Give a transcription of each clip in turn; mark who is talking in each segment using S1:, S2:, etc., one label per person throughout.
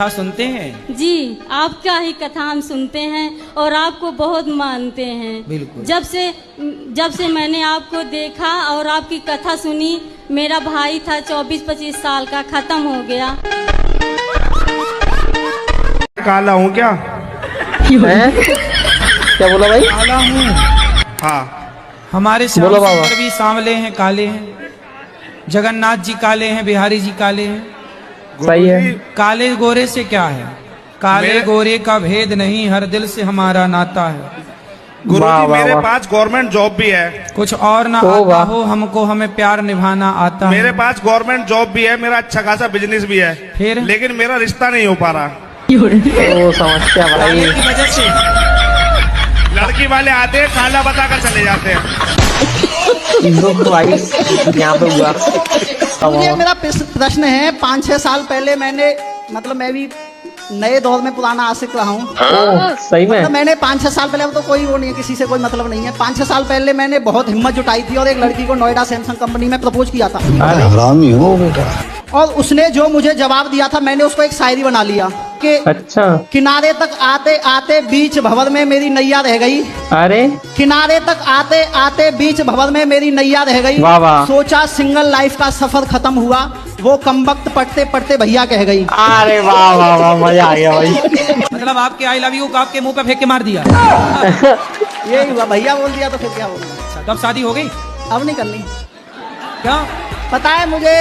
S1: सुनते हैं
S2: जी, आपका ही कथा हम सुनते हैं और आपको बहुत मानते हैं।
S1: बिल्कुल।
S2: जब से मैंने आपको देखा और आपकी कथा सुनी, मेरा भाई था 24-25 साल का, खत्म हो गया।
S3: काला हूँ क्या?
S4: क्या बोला भाई?
S1: काला हूँ।
S3: हाँ,
S1: हमारे
S4: बोलो बाबा।
S1: श्याम भी सांवले हैं, काले हैं। जगन्नाथ जी काले हैं, बिहारी जी काले हैं।
S4: सही है।
S1: काले गोरे से क्या है? काले
S3: मेरे-
S1: गोरे का भेद नहीं, हर दिल से हमारा नाता है।
S3: गुरुजी
S4: वाह, वाह,
S3: मेरे
S4: वाह।
S3: पास गवर्नमेंट जॉब भी है।
S1: कुछ और ना
S4: ओ
S1: आता
S4: वाह।
S1: हो हमको, हमें प्यार निभाना आता है।
S3: मेरे पास गवर्नमेंट जॉब भी है, मेरा अच्छा खासा बिजनेस भी है,
S1: फिर?
S3: लेकिन मेरा रिश्ता नहीं हो पा रहा।
S4: ओ समस्या भाई।
S1: काले की वजह से
S3: लड़की वाले आते हैं, काला बताकर चले जाते हैं।
S4: दुख भाई यहाँ पे हुआ।
S5: मुझे मेरा प्रश्न है, 5-6 साल पहले मैंने मैं भी नए दौर में पुराना आशिक रहा हूँ।
S4: ओ सही में।
S5: मैंने 5-6 साल पहले, अब तो कोई वो नहीं है, किसी से कोई मतलब नहीं है। 5-6 साल पहले मैंने बहुत हिम्मत जुटाई थी और एक लड़की को नोएडा सैमसंग कंपनी में प्रपोज किया था।
S4: अरे हरामी हो बेटा।
S5: और उसने जो मुझे जवाब दिया था, मैंने उसको एक शायरी बना लिया कि
S4: अच्छा।
S5: किनारे तक आते आते बीच भंवर में मेरी नैया रह गई।
S4: अरे
S5: किनारे तक आते आते बीच भंवर में मेरी नैया रह गई।
S4: वाह वाह।
S5: सोचा सिंगल लाइफ का सफर खत्म हुआ, वो कमबख्त पढ़ते पढ़ते भैया कह गई।
S4: अरे वाह वाह वाह, मजा आ गया भाई।
S1: मतलब आपके आई लव यू को आपके मुंह पे फेंक के मार दिया।
S5: यही हुआ, भैया बोल दिया तो फिर क्या होगा।
S1: कब शादी हो गई?
S5: अब नहीं करनी।
S1: क्या
S5: पता है मुझे,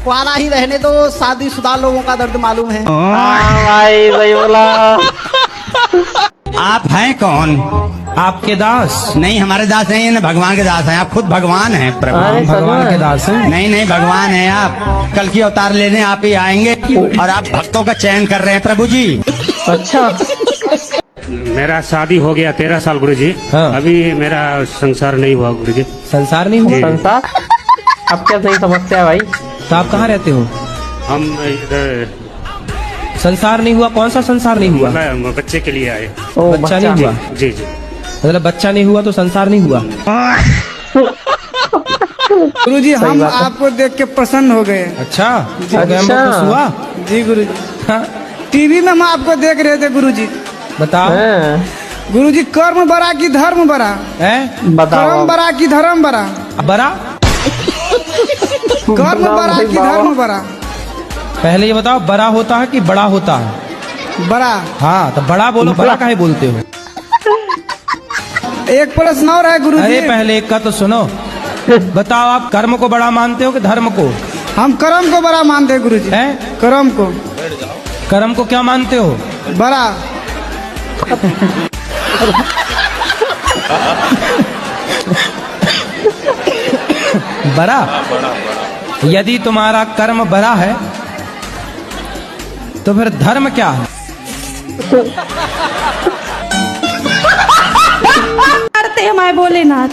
S5: कुआरा ही रहने दो, शादीशुदा लोगों का दर्द मालूम है।
S4: हाँ भाई सही बोला।
S6: आप हैं कौन?
S1: आपके दास?
S6: नहीं, हमारे दास नहीं है, भगवान के दास हैं। आप खुद भगवान हैं प्रभु।
S4: अरे
S1: भगवान
S4: सच
S1: के
S4: में?
S1: दास हैं।
S6: नहीं नहीं, भगवान हैं आप। कल की अवतार लेने आप ही आएंगे और आप भक्तों का चयन कर रहे हैं प्रभु जी।
S4: अच्छा।
S7: मेरा शादी हो गया 13 साल गुरुजी।
S1: हाँ।
S7: अभी मेरा संसार नहीं हुआ गुरुजी।
S1: संसार नहीं हुआ?
S4: संसार अब क्या सही समस्या है भाई?
S1: तो आप कहाँ रहते हो?
S7: हम इधर
S1: संसार नहीं हुआ? कौन सा संसार नहीं हुआ?
S7: मैं बच्चे के लिए आए।
S4: ओ
S1: बच्चा नहीं हुआ?
S7: जी जी।
S1: मतलब बच्चा नहीं हुआ तो संसार नहीं हुआ?
S8: गुरुजी
S4: सही
S8: हम
S4: बात है।
S8: आपको देख के प्रसन्न हो गए।
S1: अच्छा,
S4: अच्छा।
S1: हो गया, हमको खुश हुआ।
S8: जी गुरुजी,
S1: हाँ,
S8: टीवी में हम आपको देख रहे थे गुरुजी।
S1: बताओ।
S4: हैं?
S8: गुरुजी कर्म बड़ा की धर्म बड़ा,
S1: है
S4: बताओ
S8: कर्म
S4: अब।
S8: बड़ा की धर्म बड़ा,
S1: बड़ा?
S8: कर्म
S4: बताओ
S8: बड़ा
S4: भाई
S8: की
S4: बाबा।
S8: धर्म बड़ा।
S1: पहले ये बताओ, बड़ा होता है कि बड़ा होता है?
S8: बड़ा।
S1: हाँ, तो बड़ा बोलो, बड़ा काहे बोलते हो?
S8: एक प्रश्न और है
S1: अरे
S8: गुरुजी,
S1: पहले एक का तो सुनो। बताओ, आप कर्म को बड़ा मानते हो कि धर्म को?
S8: हम कर्म को बड़ा मानते हैं गुरुजी।
S1: है
S8: कर्म को
S1: कर्म को क्या मानते हो?
S8: बड़ा।
S1: बड़ा? यदि तुम्हारा कर्म बड़ा है तो फिर धर्म क्या है?
S2: करते हैं हमारे भोलेनाथ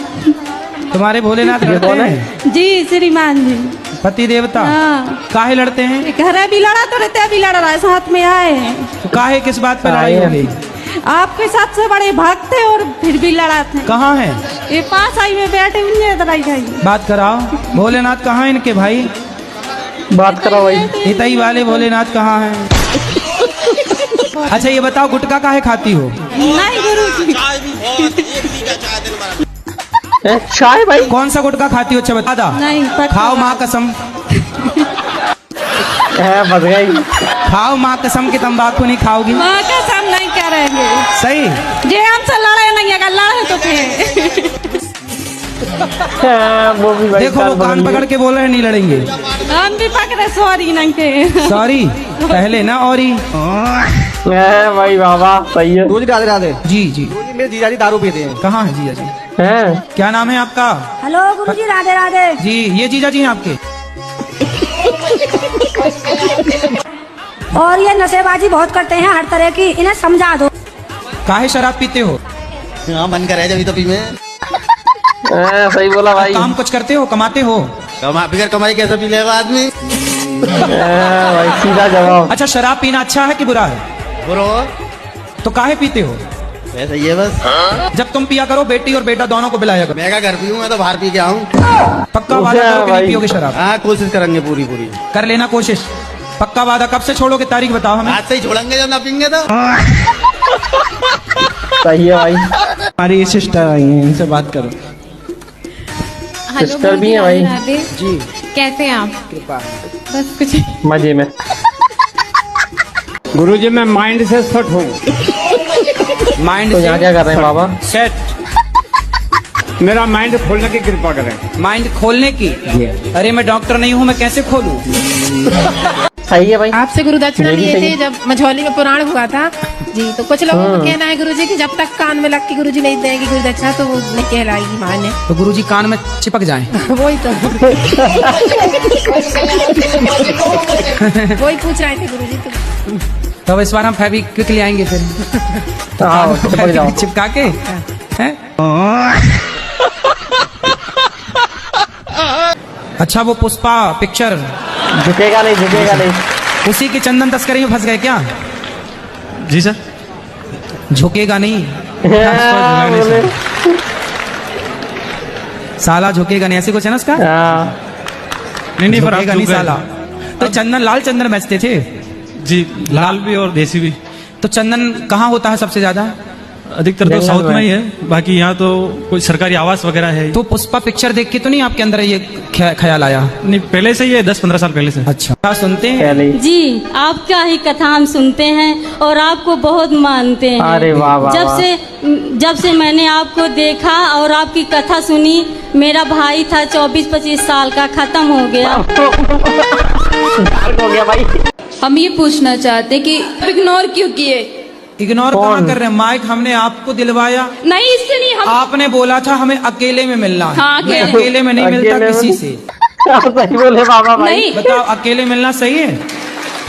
S1: तुम्हारे भोलेनाथ
S4: ये
S1: लड़ते
S4: कौन है?
S1: हैं?
S2: जी, श्रीमान जी।
S1: पति देवता?
S2: हाँ।
S1: काहे लड़ते हैं?
S2: घर भी लड़ा तो रहते, अभी लड़ रहा है, साथ में आए हैं।
S1: तो काहे, किस बात पर लड़ाई हो गई?
S2: आपके साथ से बड़े भक्त थे और फिर भी लड़ा थे।
S1: कहाँ है?
S2: ये पास आई में बैठे हुए लड़ाई खाई।
S1: बात कराओ। भोलेनाथ कहाँ है इनके भाई?
S4: बात करो भाई।
S1: हितई वाले भोलेनाथ कहाँ हैं? अच्छा ये बताओ, गुटखा काहे खाती हो?
S2: नहीं गुरु जी,
S4: चाय भाई।
S1: कौन सा गुटखा खाती हो? अच्छा बता दा।
S2: नहीं पक्का।
S1: खाओ माँ कसम,
S4: बच गई।
S1: खाओ माँ कसम की तंबाकू नहीं खाओगी?
S2: माँ का सब नहीं करेंगे।
S1: सही।
S2: जे हमसे लड़े नहीं, अगर लड़े तो फिर
S4: वो भी भाई
S1: देखो वो कान पकड़ के बोल रहे हैं नहीं लड़ेंगे।
S2: हम भी पकड़े, सॉरी नहीं के।
S1: सॉरी पहले ना, और ही।
S4: भाई बाबा सही है।
S5: गुरुजी राधे राधे।
S1: जी जी।
S5: मेरे जीजाजी दारू पीते हैं।
S1: कहाँ है जीजा जी?
S4: हैं?
S1: क्या नाम है आपका?
S2: हेलो गुरुजी, राधे राधे।
S1: जी, ये जीजा जी हैं आपके?
S2: और ये नशेबाजी बहुत करते हैं हर तरह की, इन्हें समझा दो।
S1: काहे शराब पीते हो?
S5: हाँ, मन करे जब तभी में
S4: सही बोला भाई।
S1: काम कुछ करते हो, कमाते हो?
S5: बिगर कमाई कैसे पी लेगा आदमी।
S4: भाई सीधा जवाब।
S1: अच्छा, शराब पीना अच्छा है कि बुरा है?
S5: ब्रो
S1: तो काहे पीते हो?
S5: वैसे ये बस
S1: जब तुम पिया करो, बेटी और बेटा दोनों को पिलाया करो।
S5: मैं क्या घर पी हूँ, मैं तो बाहर पी के आऊँ।
S1: पक्का वादा करो कि नहीं पियोगे शराब?
S5: हाँ, कोशिश करेंगे पूरी।
S1: कर लेना कोशिश। पक्का वादा, कब से छोड़ोगे, तारीख बताओ हमें।
S6: आज से ही छोड़ेंगे जब ना पीएंगे तो।
S4: सही है भाई।
S1: हमारी सिस्टर आई है, इनसे बात करो।
S4: सिस्टर भी है भाई।
S1: जी
S9: कैसे हैं आप?
S1: कृपा
S9: बस कुछ
S4: मजे में।
S7: गुरुजी मैं माइंड से सेट हूँ।
S1: माइंड
S4: तो यहाँ क्या कर रहे हैं बाबा?
S1: सेट,
S7: मेरा माइंड खोलने की कृपा करें।
S1: माइंड खोलने की। अरे मैं डॉक्टर नहीं हूँ, मैं कैसे खोलूँ।
S4: सही है भाई।
S9: आपसे गुरु दक्षिणा
S4: ये भी
S9: लिए
S4: सही
S9: थे
S4: है।
S9: जब मझौली में पुराण हुआ था जी। तो कुछ लोगों का कहना है गुरुजी कि जब तक कान में लग के गुरुजी नहीं देंगे गुरु दक्षिणा तो वो नहीं कहलाएगी मान्य।
S1: तो गुरुजी कान में चिपक जाएं।
S9: वही तो वही पूछ रहे थे गुरुजी। तो
S1: तो इस बार हम फेविक्विक ले आएंगे फिर।
S4: हाँ, चिपक जाओ।
S1: चिपका के हैं? अच्छा वो पुष्पा पिक्चर,
S4: झुकेगा नहीं, झुकेगा नहीं।
S1: उसी की चंदन तस्करी में फंस गए क्या?
S6: जी सर।
S1: झुकेगा नहीं
S4: हाँ, बोले।
S1: साला, झुकेगा नहीं, ऐसे कुछ है ना उसका।
S4: हाँ,
S6: नहीं पर आप
S1: झुकेगा नहीं
S6: झुक गए।
S1: साला। तो चंदन, लाल चंदन बेचते थे
S6: जी, लाल भी और देसी भी।
S1: तो चंदन कहाँ होता है सबसे ज्यादा?
S6: अधिकतर तो
S4: जंगल
S6: साउथ
S4: में
S6: में ही है, बाकी यहाँ तो कोई सरकारी आवास वगैरह है।
S1: तो पुष्पा पिक्चर देख के तो नहीं आपके अंदर ये ख्याल आया?
S6: नहीं, पहले से ही है, 10-15 साल पहले से।
S1: अच्छा, क्या सुनते हैं?
S4: क्या नहीं।
S2: जी, आपका ही कथा हम सुनते हैं और आपको बहुत मानते हैं।
S4: अरे वाह वाह वाह।
S2: जब से मैंने आपको देखा और आपकी कथा सुनी, मेरा भाई था 24-25 साल का, खत्म हो गया।
S4: हो गया भाई।
S9: हम ये पूछना चाहते कि इग्नोर क्यों किए?
S1: इग्नोर
S4: कौन?
S1: कहाँ कर रहे हैं? माइक हमने आपको दिलवाया,
S9: नहीं इससे नहीं हम
S1: आपने बोला था हमें अकेले में मिलना है।
S9: हाँ,
S1: मैं
S9: अकेले।
S1: अकेले में नहीं
S4: अकेले
S1: मिलता
S4: में
S1: किसी
S4: नहीं।
S1: से।
S4: आप सही बोले बाबा भाई।
S9: नहीं
S1: बताओ, अकेले मिलना सही है?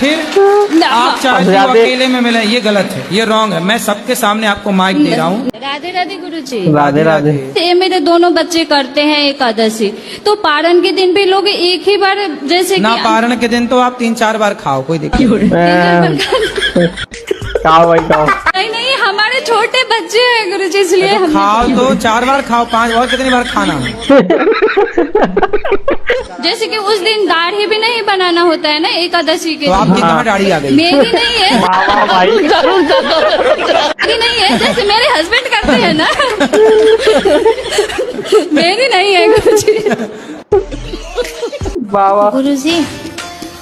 S1: फिर आप चाहते हो
S4: ज्यादा-
S1: अकेले में मिले, ये गलत है, ये रॉन्ग है। मैं सबके सामने आपको माइक दे रहा हूँ।
S10: राधे राधे गुरुजी।
S4: राधे राधे।
S10: ये मेरे दोनों बच्चे करते हैं एकादशी, तो पारण के दिन भी लोग एक ही बार जैसे
S1: ना
S10: कि
S1: पारण के दिन तो आप 3-4 बार खाओ, कोई दिक्कत नहीं।
S4: खाओ भाई खाओ।
S10: नहीं नहीं, हमारे छोटे बच्चे हैं गुरुजी, इसलिए हम
S1: खाओ तो 4 बार खाओ, 5 और कितनी बार खाना है?
S10: जैसे कि उस दिन दाढ़ी भी नहीं बनाना होता है ना एकादशी के
S1: तो
S10: दिन।
S1: आपकी कहाँ दाढ़ी आ गई?
S10: मेरी नहीं है,
S4: बाबा भाई।
S10: मेरी नहीं है, जैसे मेरे हस्बैंड करते हैं ना। मेरी नहीं है गुरुजी।
S4: बाबा।
S10: गुरुजी,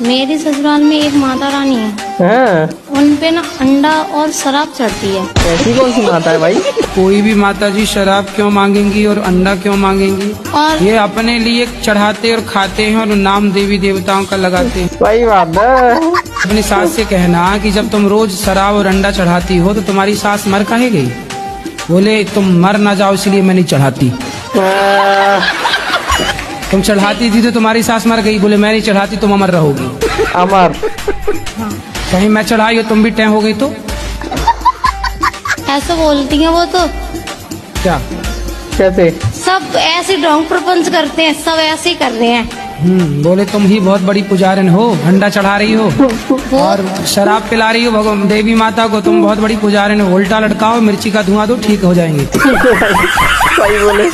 S10: मेरी ससुराल में एक माता रानी है,
S4: हाँ,
S10: उन पे ना अंडा और शराब चढ़ती है।
S4: ऐसी कौन सी माता है भाई?
S1: कोई भी माता जी शराब क्यों मांगेंगी और अंडा क्यों मांगेंगी?
S10: और
S1: ये अपने लिए चढ़ाते और खाते हैं और नाम देवी देवताओं का लगाते हैं।
S4: सही बात है।
S1: अपनी सास से कहना कि जब तुम रोज शराब और अंडा चढ़ाती हो तो तुम्हारी सास मर काहे गई? बोले तुम मर ना जाओ इसलिए मैं नहीं चढ़ाती। तुम चढ़ाती थी तो तुम्हारी सास मर गई। बोले मैं नहीं चढ़ाती, तुम अमर रहोगी।
S4: अमर।
S1: कहीं मैं चढ़ाई हो तुम भी टैं हो गई तो
S10: ऐसा बोलती है वो, तो
S1: क्या?
S4: कैसे?
S10: सब ऐसे ढोंग प्रपंच करते हैं, सब ऐसे ही कर रहे हैं।
S1: बोले तुम ही बहुत बड़ी पुजारिन हो, अंडा चढ़ा रही हो और शराब पिला रही हो भगवान देवी माता को। तुम बहुत बड़ी पुजारिन हो, उल्टा लटकाओ, मिर्ची का धुआं दो, ठीक हो जाएंगे।
S4: सही बोले।